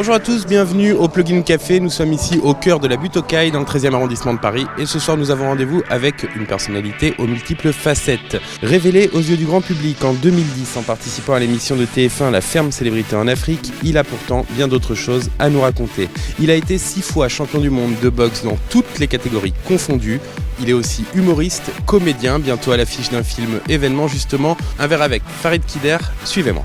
Bonjour à tous, bienvenue au Plugin Café. Nous sommes ici au cœur de la butte aux Cailles, dans le 13e arrondissement de Paris. Et ce soir, nous avons rendez-vous avec une personnalité aux multiples facettes. Révélé aux yeux du grand public en 2010 en participant à l'émission de TF1 La Ferme Célébrité en Afrique, il a pourtant bien d'autres choses à nous raconter. Il a été 6 fois champion du monde de boxe dans toutes les catégories confondues. Il est aussi humoriste, comédien, bientôt à l'affiche d'un film événement justement. Un verre avec Farid Kider, suivez-moi.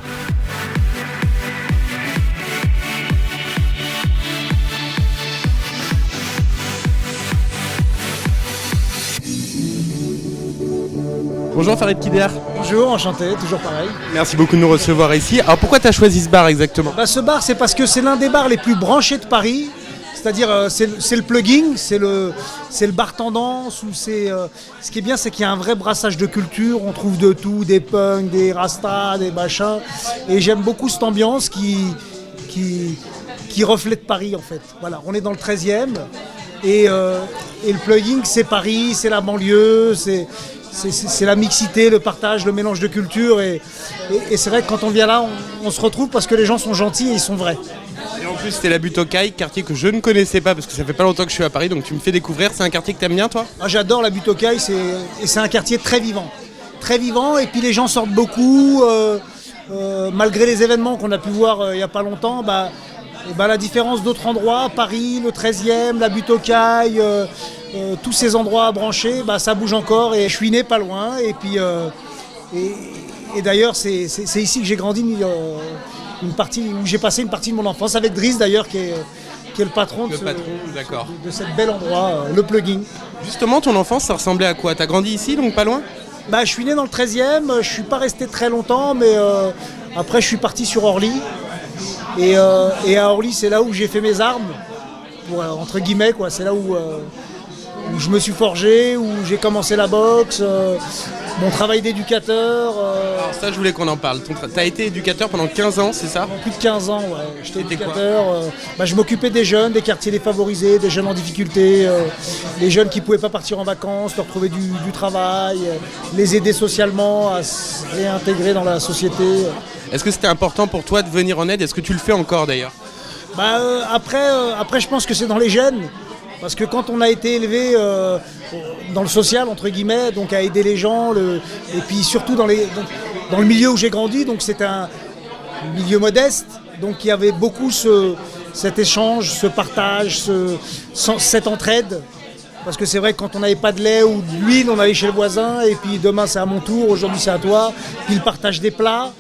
Bonjour Farid Kider. Bonjour, enchanté, toujours pareil. Merci beaucoup de nous recevoir ici. Alors pourquoi tu as choisi ce bar exactement ? Ce bar, c'est parce que c'est l'un des bars les plus branchés de Paris. C'est-à-dire, c'est le plugging, c'est le bar tendance. Ce qui est bien, c'est qu'il y a un vrai brassage de culture. On trouve de tout, des punks, des rastas, des machins. Et j'aime beaucoup cette ambiance qui reflète Paris en fait. Voilà, on est dans le 13e. Et le plugging, c'est Paris, c'est la banlieue, c'est la mixité, le partage, le mélange de cultures et c'est vrai que quand on vient là, on se retrouve parce que les gens sont gentils et ils sont vrais. Et en plus, c'était la butte aux Cailles, quartier que je ne connaissais pas parce que ça fait pas longtemps que je suis à Paris, donc tu me fais découvrir. C'est un quartier que t'aimes bien, toi ? J'adore la butte aux Cailles, c'est un quartier très vivant. Très vivant, et puis les gens sortent beaucoup, malgré les événements qu'on a pu voir il n'y a pas longtemps. La différence d'autres endroits, Paris, le 13e, la butte aux Cailles, tous ces endroits branchés, ça bouge encore et je suis né pas loin. Et puis et d'ailleurs c'est ici que j'ai grandi, où j'ai passé une partie de mon enfance avec Driss d'ailleurs qui est le patron de cet bel endroit, le plugging. Justement, ton enfance, ça ressemblait à quoi ? T'as grandi ici, donc pas loin ? Je suis né dans le 13e, je suis pas resté très longtemps, mais après je suis parti sur Orly. Et à Orly, c'est là où j'ai fait mes armes, entre guillemets, quoi. C'est là où je me suis forgé, où j'ai commencé la boxe, mon travail d'éducateur. Alors ça, je voulais qu'on en parle. T'as été éducateur pendant 15 ans, c'est ça ? Plus de 15 ans, ouais. J'étais éducateur. Je m'occupais des jeunes, des quartiers défavorisés, des jeunes en difficulté, les jeunes qui ne pouvaient pas partir en vacances, leur trouver du travail, les aider socialement à se réintégrer dans la société. Est-ce que c'était important pour toi de venir en aide ? Est-ce que tu le fais encore d'ailleurs ? Après, je pense que c'est dans les gènes. Parce que quand on a été élevé dans le social, entre guillemets, donc à aider les gens, et puis surtout dans le milieu où j'ai grandi, donc c'est un milieu modeste, donc il y avait beaucoup cet échange, ce partage, cette entraide. Parce que c'est vrai que quand on n'avait pas de lait ou de l'huile, on allait chez le voisin, et puis demain c'est à mon tour, aujourd'hui c'est à toi, puis le partage des plats.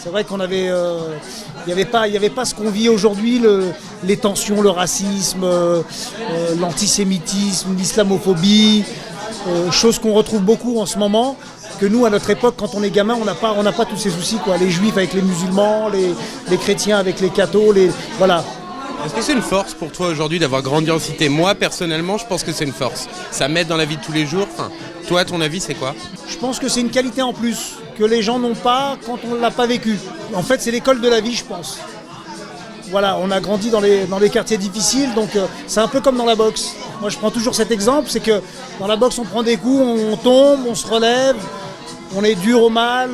C'est vrai qu'on avait, il n'y avait pas ce qu'on vit aujourd'hui, les tensions, le racisme, l'antisémitisme, l'islamophobie, choses qu'on retrouve beaucoup en ce moment, que nous, à notre époque, quand on est gamin, on n'a pas tous ces soucis, quoi. Les juifs avec les musulmans, les chrétiens avec les cathos, voilà. Est-ce que c'est une force pour toi aujourd'hui d'avoir grandi en cité ? Moi, personnellement, je pense que c'est une force. Ça m'aide dans la vie de tous les jours. Enfin, toi, ton avis, c'est quoi ? Je pense que c'est une qualité en plus que les gens n'ont pas quand on ne l'a pas vécu. En fait, c'est l'école de la vie, je pense. Voilà, on a grandi dans les quartiers difficiles, donc c'est un peu comme dans la boxe. Moi, je prends toujours cet exemple, c'est que dans la boxe, on prend des coups, on tombe, on se relève, on est dur au mal,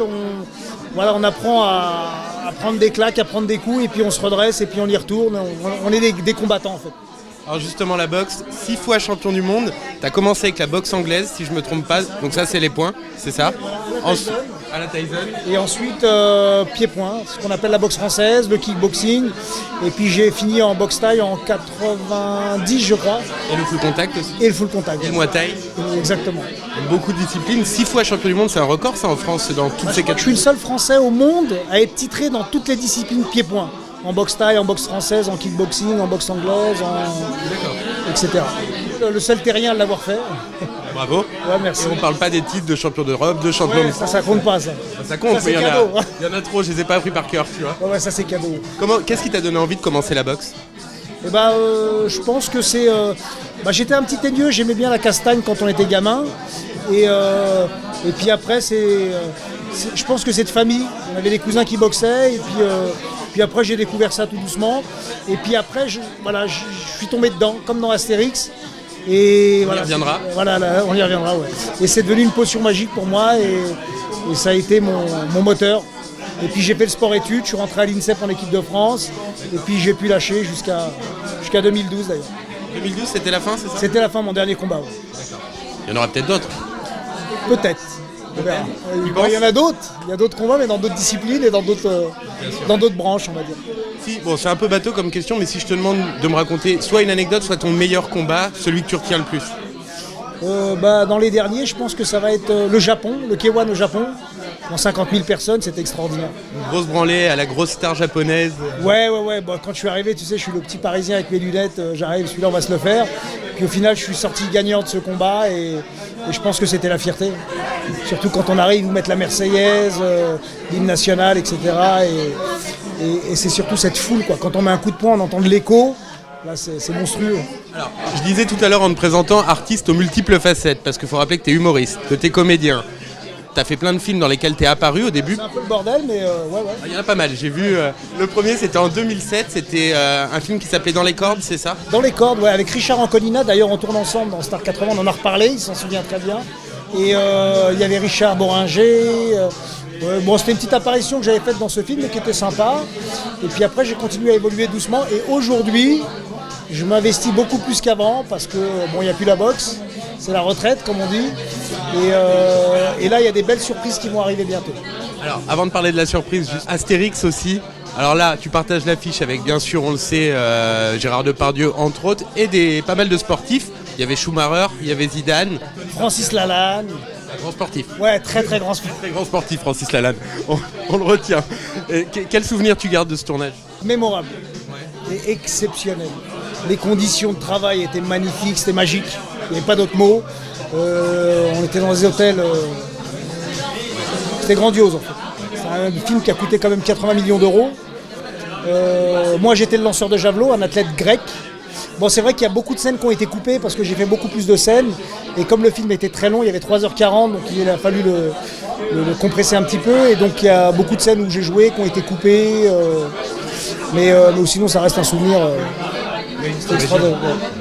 on apprend à prendre des claques, à prendre des coups, et puis on se redresse, et puis on y retourne. On est des combattants, en fait. Alors justement, la boxe, 6 fois champion du monde. Tu as commencé avec la boxe anglaise, si je ne me trompe pas. Donc ça, c'est les points, c'est ça ? À la Tyson. Et ensuite, pied-point, ce qu'on appelle la boxe française, le kickboxing. Et puis j'ai fini en boxe thaï en 90, je crois. Et le full contact aussi ? Et le full contact. Et le muay thai ? Exactement. Beaucoup de disciplines. 6 fois champion du monde, c'est un record, ça, en France, dans toutes ces catégories. Je suis le seul Français au monde à être titré dans toutes les disciplines pied-point. En boxe thaï, en boxe française, en kickboxing, en boxe anglaise, etc. Le seul terrien à l'avoir fait. Bravo. Ouais, merci. Et on ne parle pas des titres de champion d'Europe, de champion de France. Ça compte pas, ça. Ça compte, ça, mais il y en a trop, je les ai pas appris par cœur, tu vois. Ouais, ça c'est cadeau. Qu'est-ce qui t'a donné envie de commencer la boxe ? Je pense que c'est... j'étais un petit teigneux, j'aimais bien la castagne quand on était gamin. Et puis après, je pense que c'est de famille. On avait des cousins qui boxaient, et puis après j'ai découvert ça tout doucement. Et puis après, je suis tombé dedans, comme dans Astérix. Et on y reviendra. On y reviendra, ouais. Et c'est devenu une potion magique pour moi, et ça a été mon moteur. Et puis j'ai fait le sport-études, je suis rentré à l'INSEP en équipe de France. Et puis j'ai pu lâcher jusqu'à 2012 d'ailleurs. 2012, c'était la fin, c'est ça? C'était la fin de mon dernier combat. Ouais. Il y en aura peut-être d'autres. Peut-être. On verra. Il y en a d'autres. Il y a d'autres combats, mais dans d'autres disciplines et dans d'autres branches, on va dire. Si, bon, c'est un peu bateau comme question, mais si je te demande de me raconter soit une anecdote, soit ton meilleur combat, celui que tu retiens le plus. Dans les derniers, je pense que ça va être le Japon, le K1 au Japon. Dans 50 000 personnes, c'était extraordinaire. Une grosse branlée à la grosse star japonaise. Ouais. Bon, quand je suis arrivé, tu sais, je suis le petit Parisien avec mes lunettes. J'arrive, celui-là, on va se le faire. Puis au final, je suis sorti gagnant de ce combat et je pense que c'était la fierté. Surtout quand on arrive, vous mettre la Marseillaise, l'hymne national, etc. Et c'est surtout cette foule, quoi. Quand on met un coup de poing, on entend de l'écho. Là, c'est monstrueux. Alors, je disais tout à l'heure en te présentant artiste aux multiples facettes, parce qu'il faut rappeler que tu es humoriste, que tu es comédien. Tu as fait plein de films dans lesquels tu es apparu au début. C'est un peu le bordel, mais ouais. Il y en a pas mal. J'ai vu, le premier c'était en 2007, c'était un film qui s'appelait Dans les cordes, c'est ça? Dans les cordes, ouais, avec Richard Anconina. D'ailleurs, on tourne ensemble dans Star 80, on en a reparlé, il s'en souvient très bien. Et il y avait Richard Boringer. C'était une petite apparition que j'avais faite dans ce film, mais qui était sympa. Et puis après, j'ai continué à évoluer doucement. Et aujourd'hui, je m'investis beaucoup plus qu'avant parce que il n'y a plus la boxe, c'est la retraite comme on dit. Et là, il y a des belles surprises qui vont arriver bientôt. Alors, avant de parler de la surprise, juste Astérix aussi. Alors là, tu partages l'affiche avec, bien sûr, on le sait, Gérard Depardieu, entre autres, et pas mal de sportifs. Il y avait Schumacher, il y avait Zidane. Francis Lalanne. Un grand sportif. Ouais, très grand sportif. Très grand sportif, Francis Lalanne. On le retient. Quel souvenir tu gardes de ce tournage? Mémorable. Et exceptionnel. Les conditions de travail étaient magnifiques, c'était magique. Il n'y avait pas d'autre mot. On était dans des hôtels. C'était grandiose en fait. C'est un film qui a coûté quand même 80 millions d'euros. Moi j'étais le lanceur de javelot, un athlète grec. Bon, c'est vrai qu'il y a beaucoup de scènes qui ont été coupées parce que j'ai fait beaucoup plus de scènes. Et comme le film était très long, il y avait 3h40, donc il a fallu le compresser un petit peu. Et donc il y a beaucoup de scènes où j'ai joué qui ont été coupées. Mais sinon ça reste un souvenir. C'était extraordinaire.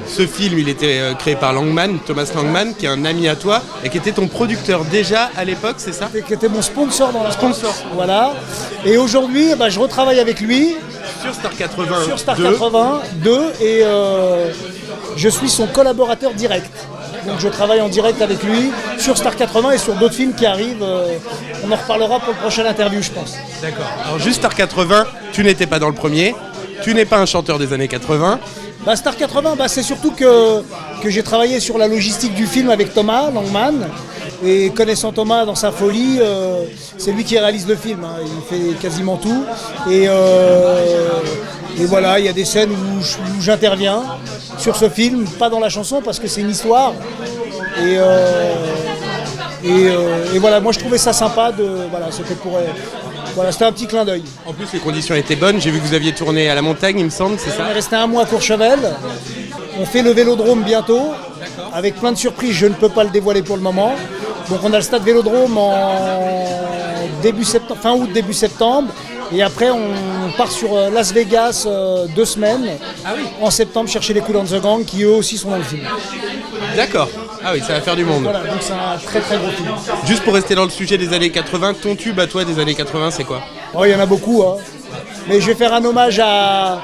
Ce film, il était créé par Langman, Thomas Langman, qui est un ami à toi et qui était ton producteur déjà à l'époque, c'est ça? Qui était mon sponsor dans la sponsor. Voilà. Et aujourd'hui, je retravaille avec lui. Sur Star 80. Sur Star 82 et je suis son collaborateur direct. Donc je travaille en direct avec lui sur Star 80 et sur d'autres films qui arrivent. On en reparlera pour le prochain interview, je pense. D'accord. Alors juste Star 80, tu n'étais pas dans le premier. Tu n'es pas un chanteur des années 80. Star 80, c'est surtout que j'ai travaillé sur la logistique du film avec Thomas Langman. Et connaissant Thomas dans sa folie, c'est lui qui réalise le film. Hein. Il fait quasiment tout. Et voilà, il y a des scènes où j'interviens sur ce film, pas dans la chanson parce que c'est une histoire. Et voilà, moi je trouvais ça sympa c'était pour... Voilà, c'était un petit clin d'œil. En plus, les conditions étaient bonnes. J'ai vu que vous aviez tourné à la montagne, il me semble, c'est ça? On est resté un mois à Courchevel. On fait le Vélodrome bientôt, avec plein de surprises. Je ne peux pas le dévoiler pour le moment. Donc on a le stade Vélodrome en fin août, début septembre. Et après, on part sur Las Vegas 2 semaines, en septembre, chercher les Kool and the Gang, qui eux aussi sont dans le film. D'accord. Ah oui, ça va faire du monde. Voilà, donc c'est un très gros film. Juste pour rester dans le sujet des années 80, ton tube à toi des années 80, c'est quoi? Il y en a beaucoup, hein. Mais je vais faire un hommage à...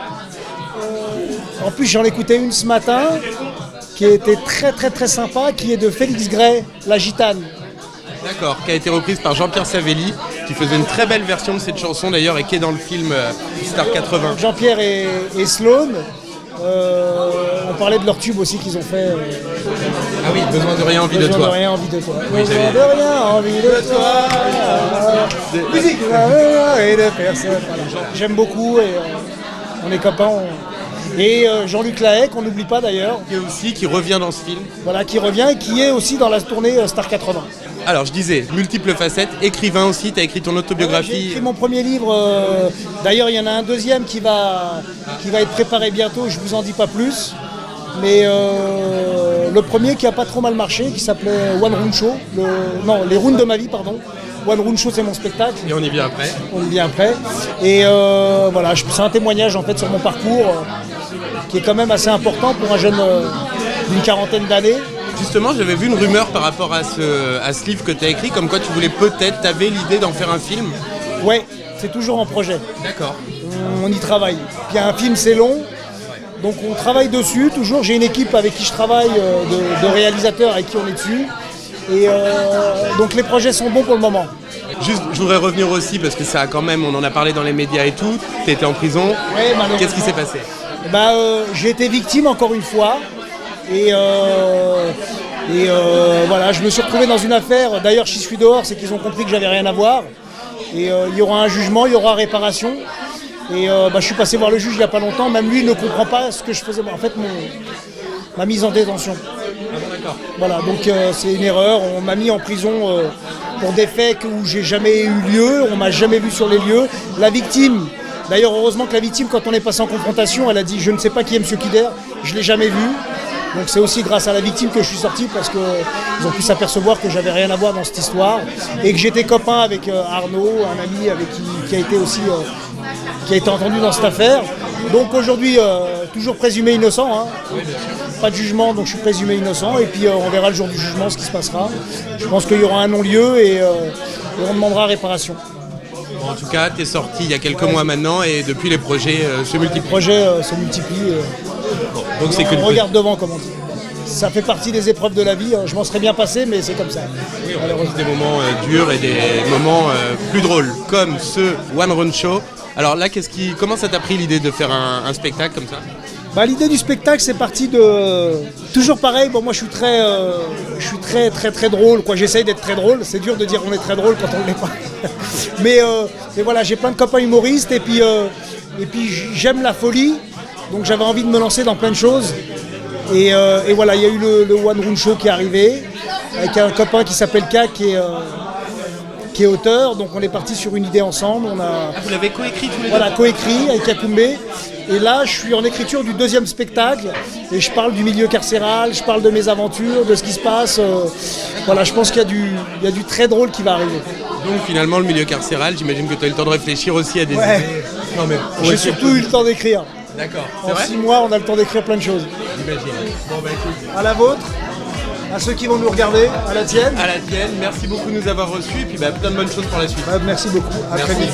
En plus, j'en écoutais une ce matin, qui était très sympa, qui est de Félix Gray, La Gitane. D'accord, qui a été reprise par Jean-Pierre Savelli, qui faisait une très belle version de cette chanson d'ailleurs et qui est dans le film Star 80. Jean-Pierre et Sloan. On parlait de leur tube aussi qu'ils ont fait. Ah oui, Besoin de rien, envie de toi. Besoin de rien, envie de toi. Oui, besoin de rien, envie de toi. Musique, et de personne. Voilà. J'aime beaucoup et on est copains. Et Jean-Luc Lahaye, qu'on n'oublie pas d'ailleurs. Qui revient dans ce film. Voilà, qui revient et qui est aussi dans la tournée Star 80. Alors je disais, multiples facettes, écrivain aussi, tu as écrit ton autobiographie. J'ai écrit mon premier livre, d'ailleurs il y en a un deuxième qui va être préparé bientôt, je vous en dis pas plus. Mais le premier qui a pas trop mal marché, qui s'appelait One Room Show, les rounds de ma vie, pardon. One Room Show, c'est mon spectacle. Et on y vient après. On y vient après. Et voilà, c'est un témoignage en fait sur mon parcours qui est quand même assez important pour un jeune d'une quarantaine d'années. Justement, j'avais vu une rumeur par rapport à ce livre que tu as écrit, comme quoi tu voulais t'avais l'idée d'en faire un film. Ouais, c'est toujours en projet. D'accord. On y travaille. Puis un film, c'est long. Donc on travaille dessus, toujours. J'ai une équipe avec qui je travaille, de réalisateurs avec qui on est dessus. Et donc les projets sont bons pour le moment. Juste, je voudrais revenir aussi, parce que ça a quand même, on en a parlé dans les médias et tout, tu étais en prison. Ouais, malheureusement. Qu'est-ce qui s'est passé? J'ai été victime encore une fois. Et voilà, je me suis retrouvé dans une affaire. D'ailleurs, si je suis dehors, c'est qu'ils ont compris que j'avais rien à voir. Et il y aura un jugement, il y aura réparation. Et je suis passé voir le juge il n'y a pas longtemps. Même lui ne comprend pas ce que je faisais. En fait, ma mise en détention. D'accord. Voilà, donc c'est une erreur. On m'a mis en prison pour des faits où j'ai jamais eu lieu. On m'a jamais vu sur les lieux. La victime. D'ailleurs, heureusement que la victime, quand on est passé en confrontation, elle a dit « Je ne sais pas qui est M. Kider, je ne l'ai jamais vu ». Donc c'est aussi grâce à la victime que je suis sorti parce qu'ils ont pu s'apercevoir que j'avais rien à voir dans cette histoire et que j'étais copain avec Arnaud, un ami avec qui a été aussi qui a été entendu dans cette affaire. Donc aujourd'hui, toujours présumé innocent, hein. Oui, bien sûr. Pas de jugement, donc je suis présumé innocent et puis on verra le jour du jugement ce qui se passera. Je pense qu'il y aura un non-lieu et on demandera réparation. Bon, en tout cas, tu es sorti il y a quelques mois maintenant et depuis les projets se multiplient. Les projets se multiplient. Bon, donc c'est On regarde devant, comme on dit. Ça fait partie des épreuves de la vie. Je m'en serais bien passé, mais c'est comme ça. Oui, on a tous des moments durs et des moments plus drôles, comme ce One Run Show. Alors là, comment ça t'a pris l'idée de faire un spectacle comme ça? L'idée du spectacle, c'est parti de... Toujours pareil, moi je suis très drôle, quoi. J'essaye d'être très drôle. C'est dur de dire qu'on est très drôle quand on ne l'est pas. mais voilà, j'ai plein de copains humoristes et puis j'aime la folie. Donc j'avais envie de me lancer dans plein de choses. Et voilà, il y a eu le One Room Show qui est arrivé, avec un copain qui s'appelle K, qui est auteur. Donc on est parti sur une idée ensemble. Vous l'avez coécrit tous les deux? Voilà, coécrit avec Yacoumbe. Et là, je suis en écriture du deuxième spectacle. Et je parle du milieu carcéral, je parle de mes aventures, de ce qui se passe. Voilà, je pense qu'il y a du très drôle qui va arriver. Donc finalement, le milieu carcéral, j'imagine que tu as eu le temps de réfléchir aussi à des idées. Non, mais j'ai surtout eu le temps d'écrire. D'accord. En 6 mois, on a le temps d'écrire plein de choses. J'imagine. Bon, écoute. À la vôtre, à ceux qui vont nous regarder, à la tienne. À la tienne, merci beaucoup de nous avoir reçus et puis plein de bonnes choses pour la suite. Merci beaucoup, à très vite.